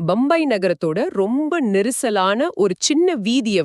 பம்பாய் நகரத்தோட ரொம்ப நெரிசலான ஒரு சின்ன வீதிய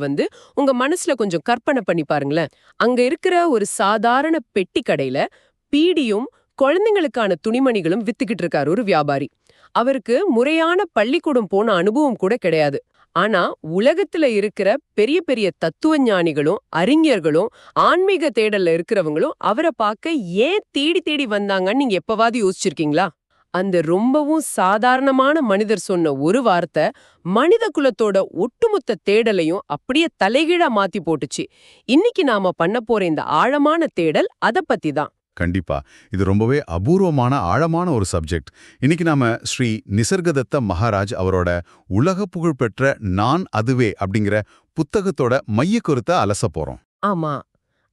உங்க மனசுல கொஞ்சம் கற்பனை பண்ணி பாருங்களேன். அங்க இருக்கிற ஒரு சாதாரண பெட்டி கடையில பீடியும் குழந்தைங்களுக்கான துணிமணிகளும் வித்துக்கிட்டு இருக்காரு ஒரு வியாபாரி. அவருக்கு முறையான பள்ளிக்கூடம் போன அனுபவம் கூட கிடையாது. ஆனா உலகத்துல இருக்கிற பெரிய பெரிய தத்துவ ஞானிகளும் அறிஞர்களும் ஆன்மீக தேடல்ல இருக்கிறவங்களும் அவரை பார்க்க ஏன் தேடி தேடி வந்தாங்கன்னு நீங்க எப்பவாவது யோசிச்சிருக்கீங்களா? அந்த ரொம்பவும் சாதாரணமான மனிதர் சொன்ன ஒரு வார்த்தை மனித குலத்தோட ஒட்டுமொத்த தேடலையும் அப்படியே தலைகீழா மாத்தி போட்டுச்சு. இன்னைக்கு நாம பண்ண போற இந்த ஆழமான தேடல் அத பத்தி தான். கண்டிப்பா. இது ரொம்பவே அபூர்வமான ஆழமான ஒரு சப்ஜெக்ட். இன்னைக்கு நாம ஸ்ரீ நிசர்கதத்த மகாராஜ் அவரோட உலக புகழ்பெற்ற நான் அதுவே அப்படிங்கிற புத்தகத்தோட மைய கருத்தை அலச போறோம். ஆமா,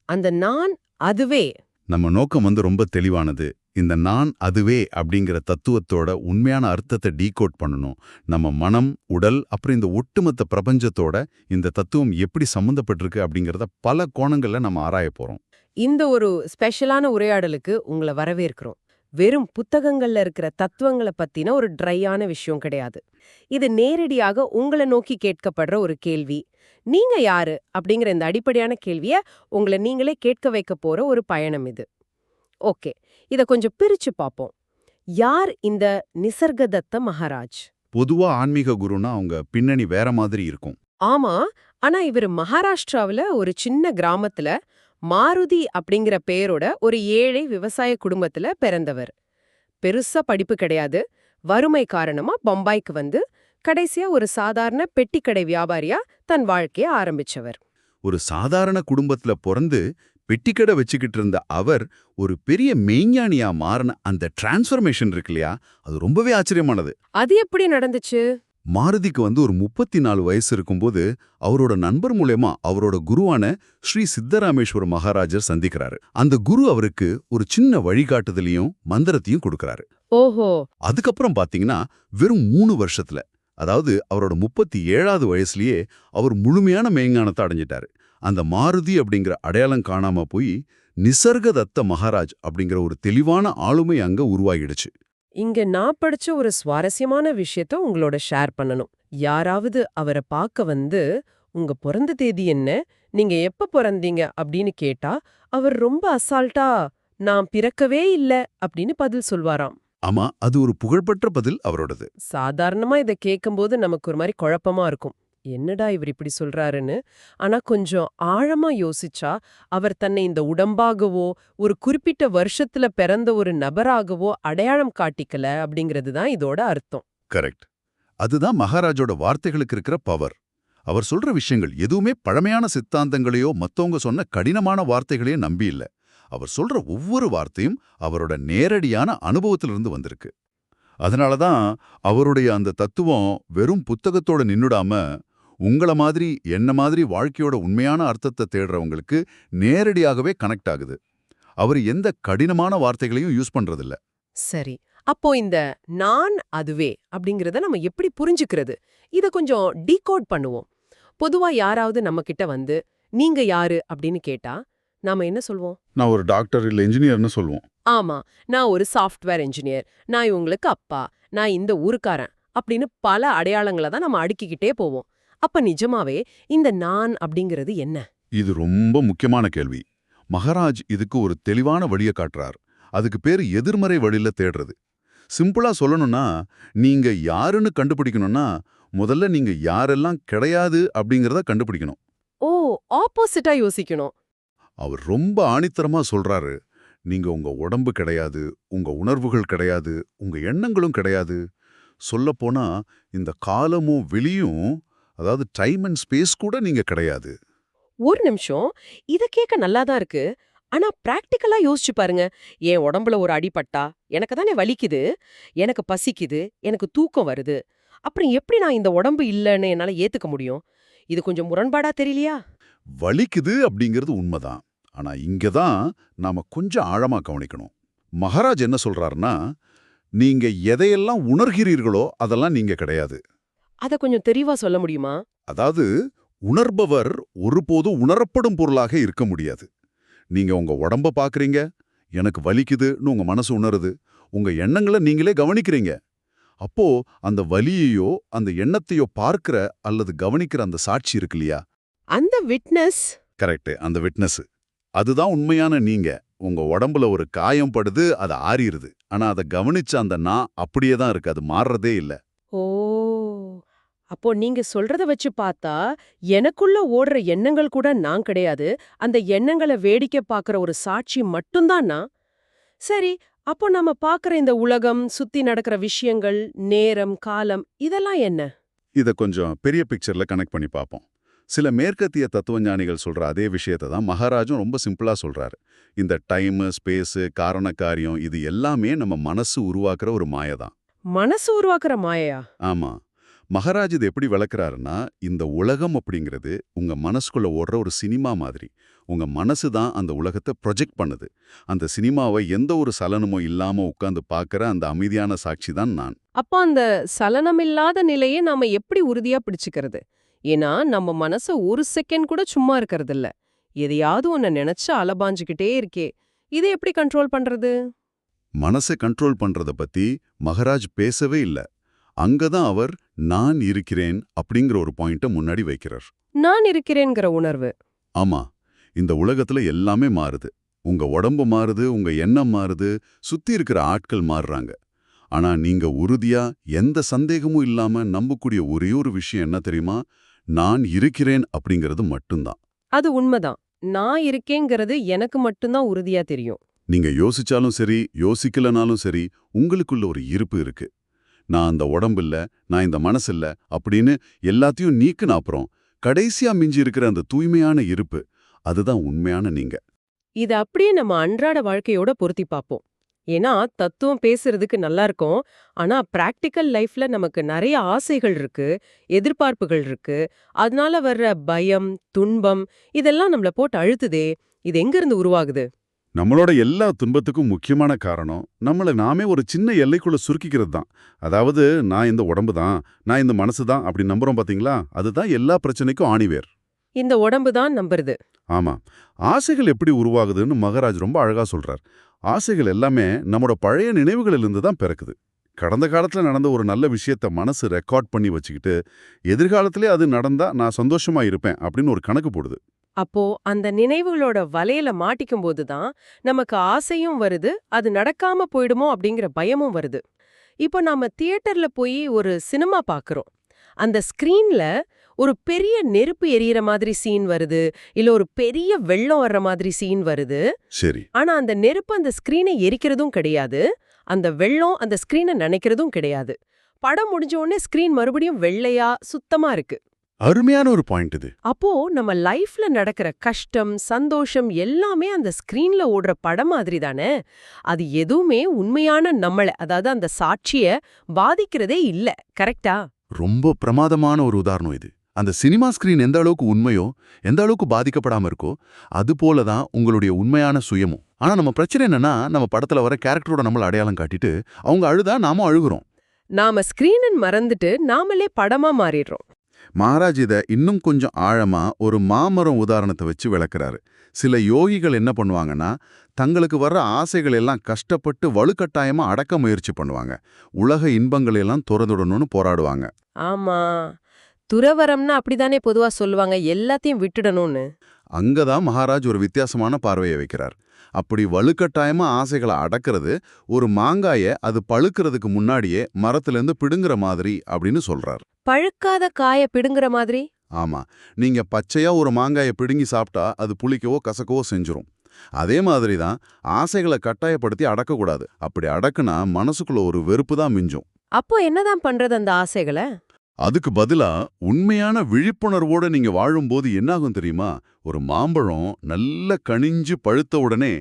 அந்த நான் அதுவே. நம்ம நோக்கம் ரொம்ப தெளிவானது. இந்த நான் அதுவே அப்படிங்கிற தத்துவத்தோட உண்மையான அர்த்தத்தை டீகோட் பண்ணணும். நம்ம மனம், உடல், அப்புறம் இந்த ஒட்டுமொத்த பிரபஞ்சத்தோட இந்த தத்துவம் எப்படி சம்மந்தப்பட்டிருக்கு அப்படிங்கிறத பல கோணங்கள்ல நம்ம ஆராய போறோம். இந்த ஒரு ஸ்பெஷலான உரையாடலுக்கு உங்களை வரவேற்கிறோம். வெறும் புத்தகங்கள்ல இருக்கிற தத்துவங்களை பத்தின ஒரு ட்ரையான விஷயம் கிடையாது. இது நேரடியாக உங்களை நோக்கி கேட்கப்படுற ஒரு கேள்வி. நீங்க யாரு அப்படிங்கிற இந்த அடிப்படையான கேள்விய உங்களை நீங்களே கேட்க வைக்க போற ஒரு பயணம் இது. ஓகே, இத கொஞ்சம் பிரிச்சு பார்ப்போம். யார் இந்த நிசர்கதத்த மகாராஜ்? பொதுவா ஆன்மீக குருன்னா அவங்க பின்னணி வேற மாதிரி இருக்கும். ஆமா, ஆனா இவர் மகாராஷ்டிராவுல ஒரு சின்ன கிராமத்துல மாருதி அப்படிங்கிற பெயரோட ஒரு ஏழை விவசாய குடும்பத்துல பிறந்தவர். பெருசா படிப்பு கிடையாது. வறுமை காரணமா பம்பாய்க்கு கடைசியா ஒரு சாதாரண பெட்டிக்கடை வியாபாரியா தன் வாழ்க்கைய ஆரம்பிச்சவர். ஒரு சாதாரண குடும்பத்துல பிறந்து பெட்டிக்கடை வச்சுக்கிட்டு இருந்த அவர் ஒரு பெரிய மெய்ஞானியா மாறின அந்த டிரான்ஸ்ஃபர்மேஷன் இருக்கு இல்லையா, அது ரொம்பவே ஆச்சரியமானது. அது எப்படி நடந்துச்சு? மாருதிக்கு ஒரு 34 வயசு இருக்கும்போது அவரோட நண்பர் மூலமா அவரோட குருவான ஸ்ரீ சித்தராமேஸ்வர மகாராஜர் சந்திக்கிறாரு. அந்த குரு அவருக்கு ஒரு சின்ன வழிகாட்டுதலையும் மந்திரத்தையும் கொடுக்கறாரு. ஓஹோ. அதுக்கப்புறம் பாத்தீங்கன்னா வெறும் 3 வருஷத்துல, அதாவது அவரோட 37வது வயசுலயே அவர் முழுமையான மெய்ஞானத்தை அடைஞ்சிட்டாரு. அந்த மாருதி அப்படிங்கிற அடையாளம் காணாம போய் நிசர்கதத்த மகாராஜ் அப்படிங்கிற ஒரு தெளிவான ஆளுமை அங்க உருவாகிடுச்சு. இங்க நான் படிச்ச ஒரு சுவாரஸ்யமான விஷயத்த உங்களோட ஷேர் பண்ணணும். யாராவது அவரை பார்க்க உங்க பிறந்த தேதி என்ன, நீங்க எப்ப பிறந்தீங்க அப்படின்னு கேட்டா அவர் ரொம்ப அசால்ட்டா நான் பிறக்கவே இல்ல அப்படின்னு பதில் சொல்வாராம். ஆமா, அது ஒரு புகழ்பெற்ற பதில் அவரோடது. சாதாரணமா இத கேட்கும்போது நமக்கு ஒரு மாதிரி குழப்பமா இருக்கும். என்னடா இவர் இப்படி சொல்றாருன்னு. ஆனா கொஞ்சம் ஆழமா யோசிச்சா அவர் தன்னை இந்த உடம்பாகவோ ஒரு குறிப்பிட்ட வருஷத்துல பிறந்த ஒரு நபராகவோ அடையாளம் காட்டிக்கல அப்படிங்கிறது தான் இதோட அர்த்தம். கரெக்ட். அதுதான் மகாராஜோட வார்த்தைகளுக்கு இருக்கிற பவர். அவர் சொல்ற விஷயங்கள் எதுவுமே பழமையான சித்தாந்தங்களையோ மத்தவங்க சொன்ன கடினமான வார்த்தைகளையோ நம்பி இல்ல. அவர் சொல்ற ஒவ்வொரு வார்த்தையும் அவரோட நேரடியான அனுபவத்திலிருந்து வந்திருக்கு. அதனாலதான் அவருடைய அந்த தத்துவம் வெறும் புத்தகத்தோட நின்னுடாம உங்கள மாதிரி என்ன மாதிரி வாழ்க்கையோட உண்மையான அர்த்தத்தை தேடுறவங்களுக்கு நேரடியாகவே கனெக்ட் ஆகுது. அவர் எந்த கடினமான வார்த்தைகளையும் யூஸ் பண்றதில்ல. சரி, அப்போ இந்த நான் அதுவே அப்படிங்கறத நம்ம எப்படி புரிஞ்சுக்கிறது? இத கொஞ்சம் டீகோட் பண்ணுவோம். பொதுவா யாராவது நம்ம கிட்ட நீங்க யாரு அப்படின்னு கேட்டா நாம என்ன சொல்வோம்? நான் ஒரு டாக்டர் இல்ல இன்ஜினியர்னு சொல்லுவோம். ஆமா, நான் ஒரு சாஃப்ட்வேர் இன்ஜினியர், நான் இவங்களுக்கு அப்பா, நான் இந்த ஊருக்காரன் அப்படின்னு பல அடையாளங்களை தான் நம்ம அடுக்கிக்கிட்டே போவோம். அப்ப நிஜமாவே இந்த நான் அப்படிங்கிறது என்ன? இது ரொம்ப முக்கியமான கேள்வி. மகாராஜ் இதுக்கு ஒரு தெளிவான வழியை காட்டுறார். அதுக்கு பேரு எதிர்மறை வழியில தேடுறது. சிம்பிளா சொல்லணும்னா, நீங்க யாருன்னு கண்டுபிடிக்கணும்னா முதல்ல நீங்க யாரெல்லாம் கிடையாது அப்படிங்கறத கண்டுபிடிக்கணும். ஓ, ஆப்போசிட்டா யோசிக்கணும். அவர் ரொம்ப ஆணித்தரமா சொல்றாரு. நீங்க உங்க உடம்பு கிடையாது, உங்க உணர்வுகள் கிடையாது, உங்க எண்ணங்களும் கிடையாது. சொல்லப்போனா இந்த காலமும் வெளியும், அதாவது டைம் அண்ட் ஸ்பேஸ் கூட நீங்க கிடையாது. ஒரு நிமிஷம், இத கேட்க நல்லாதான் இருக்கு. ஆனா பிராக்டிக்கலா யோசிச்சு பாருங்க. என் உடம்புல ஒரு அடிபட்டா எனக்கு தானே வலிக்குது, எனக்கு பசிக்குது, எனக்கு தூக்கம் வருது. அப்புறம் எப்படி நான் இந்த உடம்பு இல்லைன்னு என்னால ஏத்துக்க முடியும்? இது கொஞ்சம் முரண்பாடா தெரியலையா? வலிக்குது அப்படிங்கிறது உண்மைதான். ஆனா இங்கதான் நாம கொஞ்சம் ஆழமா கவனிக்கணும். மகாராஜ் என்ன சொல்றாருன்னா, நீங்க எதையெல்லாம் உணர்கிறீர்களோ அதெல்லாம் நீங்க கிடையாது. அத கொஞ்சம் தெளிவா சொல்ல முடியுமா? அதாவது உணர்பவர் ஒருபோதும் உணரப்படும் பொருளாக இருக்க முடியாது. நீங்க உங்க உடம்ப பாக்குறீங்க, எனக்கு வலிக்குதுன்னு உங்க மனசு உணருது, உங்க எண்ணங்களை நீங்களே கவனிக்கிறீங்க. அப்போ அந்த வலியையோ அந்த எண்ணத்தையோ பார்க்கிற அல்லது கவனிக்கிற அந்த சாட்சி இருக்கு இல்லையா? அந்த விட்னஸ். கரெக்ட், அந்த விட்னஸ். அதுதான் உண்மையான நீங்க. உங்க உடம்புல ஒரு காயம் படுது, அது ஆறிருது. ஆனா அதை கவனிச்ச அந்த நான் அப்படியே தான் இருக்கு, அது மாறுறதே இல்ல. ஓ, அப்போ நீங்க சொல்றத வச்சு பார்த்தா எனக்குள்ள ஓடுற எண்ணங்கள் கூட நான் கிடையாது. அந்த எண்ணங்களை வேடிக்கை பார்க்கற ஒரு சாட்சி மட்டும்தான் நான். சரி, அப்போ நாம பார்க்கற இந்த உலகம், சுத்தி நடக்கிற விஷயங்கள், நேரம், காலம் இதெல்லாம் என்ன? இத கொஞ்சம் பெரிய பிக்சர்ல கனெக்ட் பண்ணி பார்ப்போம். சில மேற்கத்திய தத்துவஞானிகள் சொல்ற அதே விஷயத்தை தான் மகாராஜும் ரொம்ப சிம்பிளா சொல்றாரு. இந்த டைமு, ஸ்பேஸு, காரண காரியம் இது எல்லாமே நம்ம மனசு உருவாக்குற ஒரு மாயை தான். மனசு உருவாக்குற மாயையா? ஆமா. மகாராஜ் இது எப்படி விளக்குறாருன்னா, இந்த உலகம் அப்படிங்கிறது உங்க மனசுக்குள்ள ஓடுற ஒரு சினிமா மாதிரி. உங்க மனசு தான் அந்த உலகத்தை ப்ரொஜெக்ட் பண்ணுது. அந்த சினிமாவை எந்த ஒரு சலனமும் இல்லாம உட்கார்ந்து பார்க்கற அந்த அமைதியான சாட்சி தான் நான். அப்போ அந்த சலனமில்லாத நிலையை நாம எப்படி உறுதியா பிடிச்சுக்கிறது? ஏன்னா நம்ம மனச ஒரு செகண்ட் கூட சும்மா இருக்கறதில்ல. எதையாவது ஒன்ன நினைச்சு அலபாஞ்சுக்கிட்டே இருக்கே. இதை எப்படி கண்ட்ரோல் பண்றது? மனசை கண்ட்ரோல் பண்றத பத்தி மகாராஜ் பேசவே இல்ல. அங்கதான் அவர் நான் இருக்கிறேன் அப்படிங்கிற ஒரு பாயிண்ட முன்னாடி வைக்கிறார். நான் இருக்கிறேங்கிற உணர்வு. ஆமா, இந்த உலகத்துல எல்லாமே மாறுது. உங்க உடம்பு மாறுது, உங்க எண்ணம் மாறுது, சுத்தி இருக்கிற ஆட்கள் மாறுறாங்க. ஆனா நீங்க உறுதியா எந்த சந்தேகமும் இல்லாம நம்பக்கூடிய ஒரே ஒரு விஷயம் என்ன தெரியுமா? நான் இருக்கிறேன் அப்படிங்கிறது மட்டும்தான். அது உண்மைதான். நான் இருக்கேங்கிறது எனக்கு மட்டும்தான் உறுதியா தெரியும். நீங்க யோசிச்சாலும் சரி, யோசிக்கலனாலும் சரி, உங்களுக்குள்ள ஒரு இருப்பு இருக்கு. நான் அந்த உடம்பில்ல, நான் இந்த மனசில்ல அப்படின்னு எல்லாத்தையும் நீக்குன அப்புறம் கடைசியா மிஞ்சி இருக்கிற அந்த தூய்மையான இருப்பு, அதுதான் உண்மையான நீங்க. இத அப்படியே நம்ம அன்றாட வாழ்க்கையோட பொருத்தி பார்ப்போம். ஏன்னா தத்துவம் பேசுறதுக்கு நல்லா இருக்கும். ஆனா பிராக்டிக்கல் லைஃப்ல நமக்கு நிறைய ஆசைகள் இருக்கு, எதிர்பார்ப்புகள் இருக்கு. அதனால வர்ற பயம், துன்பம் இதெல்லாம் நம்மள போட்டு அழுத்துதே. இது எங்க இருந்து உருவாகுது? நம்மளோட எல்லா துன்பத்துக்கும் முக்கியமான காரணம் நம்மள நாமே ஒரு சின்ன எல்லைக்குள்ள சுருக்கிக்கிறது தான். அதாவது நான் இந்த உடம்பு தான், நான் இந்த மனசு தான் அப்படி நம்புறோம் பாத்தீங்களா? அதுதான் எல்லா பிரச்சனைக்கும் ஆணிவேர். இந்த உடம்பு தான் நம்புறது. ஆமா. ஆசைகள் எப்படி உருவாகுதுன்னு மகாராஜ் ரொம்ப அழகா சொல்றார். ஆசைகள் எல்லாமே நம்மோட பழைய நினைவுகளிலிருந்து தான் பிறக்குது. கடந்த காலத்துல நடந்த ஒரு நல்ல விஷயத்த மனசு ரெக்கார்ட் பண்ணி வச்சுக்கிட்டு, எதிர்காலத்திலே அது நடந்தா நான் சந்தோஷமா இருப்பேன் அப்படின்னு ஒரு கணக்கு போடுது. அப்போ அந்த நினைவுகளோட வலையில மாட்டிக்கும் போதுதான் நமக்கு ஆசையும் வருது, அது நடக்காம போயிடுமோ அப்படிங்கிற பயமும் வருது. இப்போ நாம தியேட்டர்ல போய் ஒரு சினிமா பார்க்கறோம். அந்த ஸ்கிரீன்ல ஒரு பெரிய நெருப்பு எரியற மாதிரி சீன் வருது, இல்ல ஒரு பெரிய வெள்ளம் வர்ற மாதிரி சீன் வருது. சரி. ஆனா அந்த நெருப்பு அந்த ஸ்கிரீனை எரிக்கிறதும் கிடையாது, அந்த வெள்ளம் அந்த ஸ்கிரீனை நனைக்கிறதும் கிடையாது. படம் முடிஞ்ச உடனே ஸ்கிரீன் மறுபடியும் வெள்ளையா சுத்தமா இருக்கு. அருமையான ஒரு பாயிண்ட் இது. அப்போ நம்ம லைஃப்ல நடக்கிற கஷ்டம், சந்தோஷம் எல்லாமே அந்த ஸ்கிரீன்ல ஓடுற படம் மாதிரி தானே. அது எதுவுமே உண்மையான நம்மள, அதாவது அந்த சாட்சிய பாதிக்கிறதே இல்ல. கரெக்டா? ரொம்ப பிரமாதமான ஒரு உதாரணம் இது. அந்த சினிமா ஸ்கிரீன் எந்த அளவுக்கு உண்மையோ, எந்த அளவுக்கு பாதிக்கப்படாம இருக்கோ, அது போல தான் உங்களுடைய உண்மையான சுயமும். ஆனா நம்ம பிரச்சனை என்னன்னா, நம்ம படத்துல வர கேரக்டரோட நம்மள அடையாளம் காட்டிட்டு, அவங்க அழுதா நாமும் அழுகுறோம். நாம ஸ்கிரீன் மறந்துட்டு நாமளே படமா மாறிடுறோம். மகாராஜ் இத இன்னும் கொஞ்சம் ஆழமா ஒரு மாமரம் உதாரணத்தை வச்சு விளக்குறாரு. சில யோகிகள் என்ன பண்ணுவாங்கன்னா, தங்களுக்கு வர்ற ஆசைகள் எல்லாம் கஷ்டப்பட்டு வலுக்கட்டாயமா அடக்க முயற்சி பண்ணுவாங்க. உலக இன்பங்களை எல்லாம் துறந்துடணும்னு போராடுவாங்க. ஆமா, துறவரம்னா அப்படிதானே பொதுவா சொல்லுவாங்க, எல்லாத்தையும் விட்டுடணும்னு. அங்கதான் மகாராஜ் ஒரு வித்தியாசமான பார்வையை வைக்கிறார். அப்படி வலுக்கட்டாயமா ஆசைகளை அடக்கிறது, ஒரு மாங்காய அது பழுக்கிறதுக்கு முன்னாடியே மரத்திலிருந்து பிடுங்குற மாதிரி அப்படின்னு சொல்றார். பழுக்காத காய பிடுங்குற மாதிரி? ஆமா, நீங்க பச்சையா ஒரு மாங்காயை பிடுங்கி சாப்பிட்டா அது புளிக்கவோ கசக்கவோ செஞ்சிரும். அதே மாதிரி தான் ஆசைகளை கட்டாயப்படுத்தி அடக்கக்கூடாது. அப்படி அடக்குனா மனசுக்குள்ள ஒரு வெறுப்பு தான் மிஞ்சும். அப்போ என்னதான் பண்றது அந்த ஆசைகளை? அதுக்கு பதிலா உண்மையான விழிப்புணர்வோட நீங்க வாழும்போது என்னாகும் தெரியுமா? ஒரு மாம்பழம் நல்ல கனிஞ்சு பழுத்த உடனே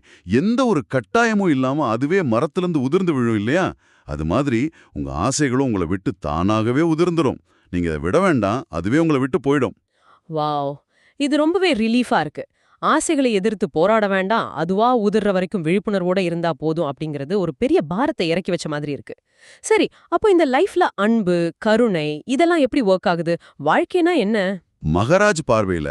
எந்த ஒரு கட்டாயமும் இல்லாம அதுவே மரத்திலிருந்து உதிர்ந்து விழும் இல்லையா? அது மாதிரி உங்க ஆசைகளும் உங்களை விட்டு தானாகவே உதிர்ந்துரும். நீங்க அதை விட வேண்டாம், அதுவே உங்களை விட்டு போயிடும். வாவ், இது ரொம்பவே ரிலீஃபா இருக்கு. ஆசைகளை எதிர்த்து போராட வேண்டாம், அதுவா உதிர்ற வரைக்கும் விழிப்புணர்வோட இருந்தா போதும் அப்படிங்கிறது ஒரு பெரிய பாரத்தை இறக்கி வச்ச மாதிரி இருக்கு. சரி, அப்போ இந்த லைஃப்ல அன்பு, கருணை இதெல்லாம் எப்படி ஒர்க் ஆகுது? வாழ்க்கைனா என்ன? மகாராஜ் பார்வையில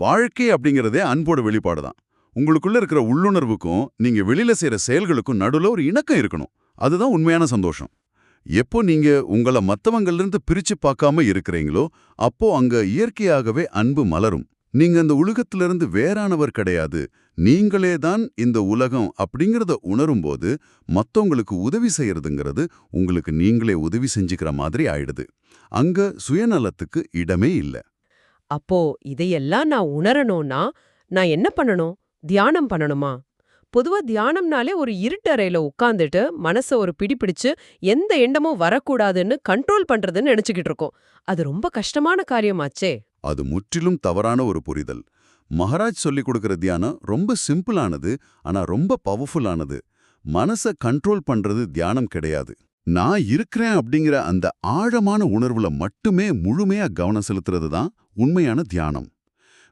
வாழ்க்கை அப்படிங்கிறதே அன்போட வெளிப்பாடுதான். உங்களுக்குள்ள இருக்கிற உள்ளுணர்வுக்கும் நீங்க வெளியில செய்யற செயல்களுக்கும் நடுவுல ஒரு இணக்கம் இருக்கணும். அதுதான் உண்மையான சந்தோஷம். எப்போ நீங்க உங்கள மத்தவங்கள்ல பிரிச்சு பார்க்காம இருக்கிறீங்களோ அப்போ அங்க இயற்கையாகவே அன்பு மலரும். நீங்க அந்த உலகத்திலிருந்து வேறானவர் கிடையாது, நீங்களே தான் இந்த உலகம் அப்படிங்கறத உணரும்போது மத்தவங்களுக்கு உதவி செய்யறதுங்கிறது உங்களுக்கு நீங்களே உதவி செஞ்சுக்கிற மாதிரி ஆயிடுது. அங்க சுயநலத்துக்கு இடமே இல்ல. அப்போ இதையெல்லாம் நான் உணரணும்னா நான் என்ன பண்ணணும்? தியானம் பண்ணணுமா? பொதுவா தியானம்னாலே ஒரு இருட்டறையில உட்கார்ந்துட்டு மனச ஒரு பிடிச்சு எந்த எண்ணமும் வரக்கூடாதுன்னு கண்ட்ரோல் பண்றதுன்னு நினைச்சுக்கிட்டு இருக்கோம். அது ரொம்ப கஷ்டமான காரியமாச்சே. அது முற்றிலும் தவறான ஒரு புரிதல். மகாராஜ் சொல்லிக் கொடுக்கிற தியானம் ரொம்ப சிம்பிளானது, ஆனா ரொம்ப பவர்ஃபுல்லானது. மனச கண்ட்ரோல் பண்றது தியானம் கிடையாது. நான் இருக்கிறேன் அப்படிங்கிற அந்த ஆழமான உணர்வுல மட்டுமே முழுமையா கவனம் செலுத்துறது தான் உண்மையான தியானம்.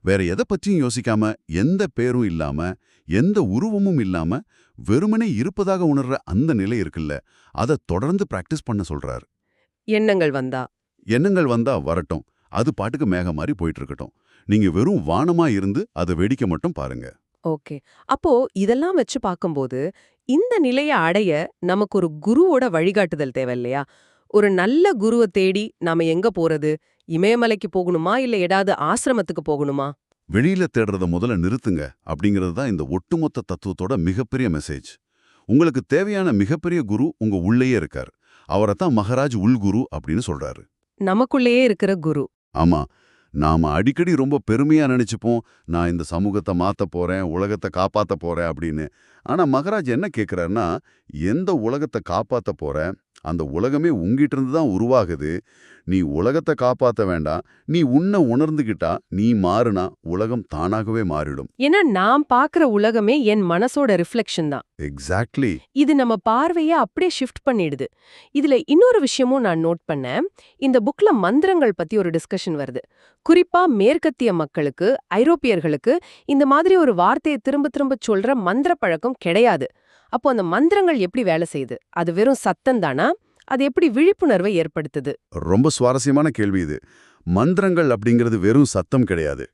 வேற எதை பற்றியும் யோசிக்காம, எந்த பேரும் இல்லாம, எந்த உருவமும் இல்லாம வெறுமனே இருப்பதாக உணர்ற அந்த நிலை இருக்குல்ல, அதை தொடர்ந்து பிராக்டிஸ் பண்ண சொல்றாரு. எண்ணங்கள் வந்தா எண்ணங்கள் வந்தா வரட்டும், அது பாட்டுக்கு மேகம் மாதிரி போயிட்டு இருக்கட்டும். நீங்க வெறும் வானமா இருந்து அதை வேடிக்கை மட்டும் பாருங்க. ஓகே. அப்போ இதெல்லாம் வச்சு பார்க்கும்போது இந்த நிலைய அடைய நமக்கு ஒரு குருவோட வழிகாட்டுதல் தேவை இல்லையா? ஒரு நல்ல குருவை தேடி நாம எங்க போறது? இமயமலைக்கு போகணுமா இல்ல ஏதாவது ஆசிரமத்துக்கு போகணுமா? வெளியில தேடுறத முதல்ல நிறுத்துங்க அப்படிங்கிறது தான் இந்த ஒட்டுமொத்த தத்துவத்தோட மிகப்பெரிய மெசேஜ். உங்களுக்கு தேவையான மிகப்பெரிய குரு உங்க உள்ளேயே இருக்கார். அவரைத்தான் மகாராஜ் உள்குரு அப்படின்னு சொல்றாரு. நமக்குள்ளேயே இருக்கிற குரு. ஆமா, நாம அடிக்கடி ரொம்ப பெருமையா நினைச்சுப்போம், நான் இந்த சமூகத்தை மாத்த போறேன், உலகத்தை காப்பாத்த போறேன் அப்படின்னு. ஆனா மகாராஜ் என்ன கேக்குறாருன்னா, எந்த உலகத்தை காப்பாத்த போற? அந்த உலகமே உங்கிட்ட இருந்து தான் உருவாகுது. நீ உலகத்தை காப்பாத்த வேண்டாம், நீ உன்னை உணர்ந்துகிட்டா, நீ மாறுனா உலகம் தானாகவே மாறிடும். ஏன்னா நான் பார்க்கிற உலகமே என் மனசோட ரிஃப்ளெக்ஷன் தான். எக்ஸாக்ட்லி. இது நம்ம பார்வைய அப்படியே ஷிஃப்ட் பண்ணிடுது. இதுல இன்னொரு விஷயமும் நான் நோட் பண்ணேன். இந்த புக்ல மந்திரங்கள் பத்தி ஒரு டிஸ்கஷன் வருது. குறிப்பா மேற்கத்திய மக்களுக்கு, ஐரோப்பியர்களுக்கு இந்த மாதிரி ஒரு வார்த்தையை திரும்ப திரும்ப சொல்ற மந்திர பழக்கம் கிடையாது. அப்போ அந்த மந்திரங்கள் எப்படி வேலை செய்யுது? அது வெறும் சத்தம் தானா? அது எப்படி விழிப்புணர்வை ஏற்படுத்துது? ரொம்ப சுவாரஸ்யமான கேள்வி இது. மந்திரங்கள் அப்படிங்கிறது வெறும் சத்தம் கிடையாது.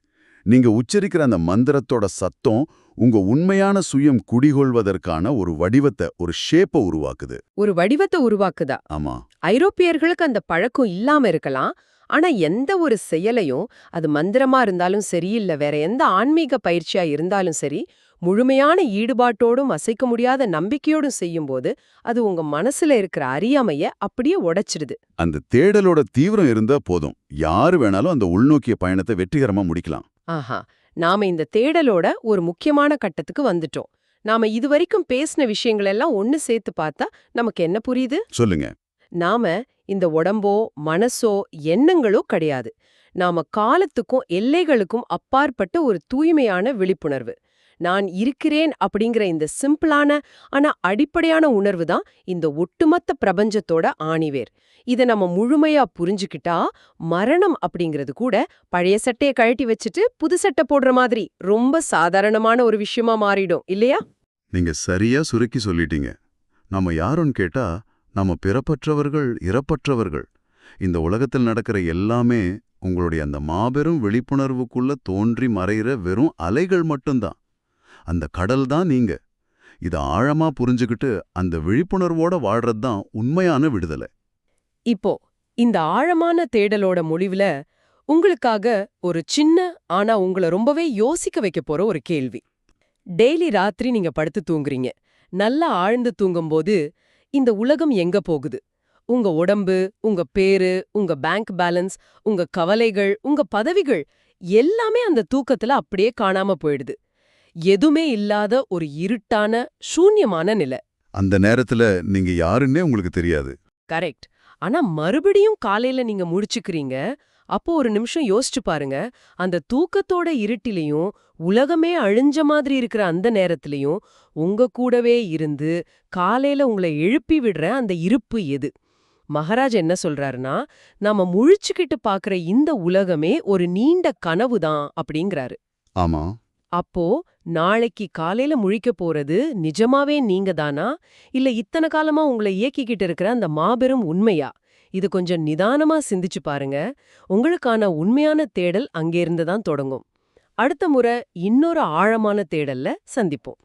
நீங்க உச்சரிக்கிற அந்த மந்திரத்தோட சத்தம் உங்க உண்மையான சுயம் குடிகொள்வதற்கான ஒரு வடிவத்தை, ஒரு ஷேப்பை உருவாக்குது. ஒரு வடிவத்தை உருவாக்குதா? ஆமா. ஐரோப்பியர்களுக்கு அந்த பழக்கம் இல்லாம இருக்கலாம். ஆனா எந்த ஒரு செயலையும், அது மந்திரமா இருந்தாலும் சரி, இல்ல வேற எந்த ஆன்மீக பயிற்சியா இருந்தாலும் சரி, முழுமையான ஈடுபாட்டோடும் அசைக்க முடியாத நம்பிக்கையோடும் செய்யும்போது அது உங்க மனசுல இருக்கிற அறியாமைய அப்படியே உடைச்சிடுது. அந்த தேடலோட தீவிரம் இருந்தா போதும், யாரு வேணாலும் அந்த உள்நோக்கிய பயணத்தை வெற்றிகரமா முடிக்கலாம். ஆஹா, நாம இந்த தேடலோட ஒரு முக்கியமான கட்டத்துக்கு வந்துட்டோம். நாம இதுவரைக்கும் பேசின விஷயங்கள் எல்லாம் ஒன்னு சேர்த்து பார்த்தா நமக்கு என்ன புரியுது? சொல்லுங்க. நாம இந்த உடம்போ மனசோ எண்ணங்களோ கிடையாது. நாம காலத்துக்கும் எல்லைகளுக்கும் அப்பாற்பட்ட ஒரு தூய்மையான விழிப்புணர்வு. நான் இருக்கிறேன் அப்படிங்கிற இந்த சிம்பிளான ஆனா அடிப்படையான உணர்வு தான் இந்த ஒட்டுமொத்த பிரபஞ்சத்தோட ஆணிவேர். இத நம்ம முழுமையா புரிஞ்சுக்கிட்டா மரணம் அப்படிங்கிறது கூட பழைய சட்டையை கழட்டி வச்சுட்டு புது சட்டை போடுற மாதிரி ரொம்ப சாதாரணமான ஒரு விஷயமா மாறிடும் இல்லையா? நீங்க சரியா சுருக்கி சொல்லிட்டீங்க. நாம யாருன்னு கேட்டா, நாம பிறப்பற்றவர்கள், இறப்பற்றவர்கள். இந்த உலகத்தில் நடக்கிற எல்லாமே உங்களுடைய அந்த மாபெரும் விழிப்புணர்வுக்குள்ள தோன்றி மறைகிற வெறும் அலைகள் மட்டும்தான். அந்த கடல் தான் நீங்க. இத ஆழமா புரிஞ்சுக்கிட்டு அந்த விழிப்புணர்வோட வாழ்றது தான் உண்மையான விடுதலை. இப்போ இந்த ஆழமான தேடலோட முடிவுல உங்களுக்காக ஒரு சின்ன ஆனா உங்களை ரொம்பவே யோசிக்க வைக்க போற ஒரு கேள்வி. டெய்லி ராத்திரி நீங்க படுத்து தூங்குறீங்க. நல்லா ஆழ்ந்து தூங்கும்போது இந்த உலகம் எங்க போகுது? உங்க உடம்பு, உங்க பேரு, உங்க பேங்க் பேலன்ஸ், உங்க கவலைகள், உங்க பதவிகள் எல்லாமே அந்த தூக்கத்துல அப்படியே காணாம போயிடுது. எதுவுமே இல்லாத ஒரு இருட்டான சூன்யமான நிலை. அந்த நேரத்துல நீங்க யாருன்னே உங்களுக்கு தெரியாது. கரெக்ட். ஆனா மறுபடியும் காலையில நீங்க முழிச்சுக்கிறீங்க. அப்போ ஒரு நிமிஷம் யோசிச்சு பாருங்க. அந்த தூக்கத்தோட இருட்டிலையும் உலகமே அழிஞ்ச மாதிரி இருக்கிற அந்த நேரத்திலையும் உங்க கூடவே இருந்து காலையில உங்களை எழுப்பி விடுற அந்த இருப்பு எது? மகாராஜ் என்ன சொல்றாருன்னா, நாம முழிச்சுக்கிட்டு பாக்குற இந்த உலகமே ஒரு நீண்ட கனவு தான் அப்படிங்கிறாரு. ஆமா. அப்போ நாளைக்கு காலையில முழிக்க போறது நிஜமாவே நீங்க தானா? இல்ல இத்தனை காலமா உங்களை இயக்கிக்கிட்டு இருக்கிற அந்த மாபெரும் உண்மையா? இது கொஞ்சம் நிதானமா சிந்திச்சு பாருங்க. உங்களுக்கான உண்மையான தேடல் அங்கேருந்து தான் தொடங்கும். அடுத்த முறை இன்னொரு ஆழமான தேடல்ல சந்திப்போம்.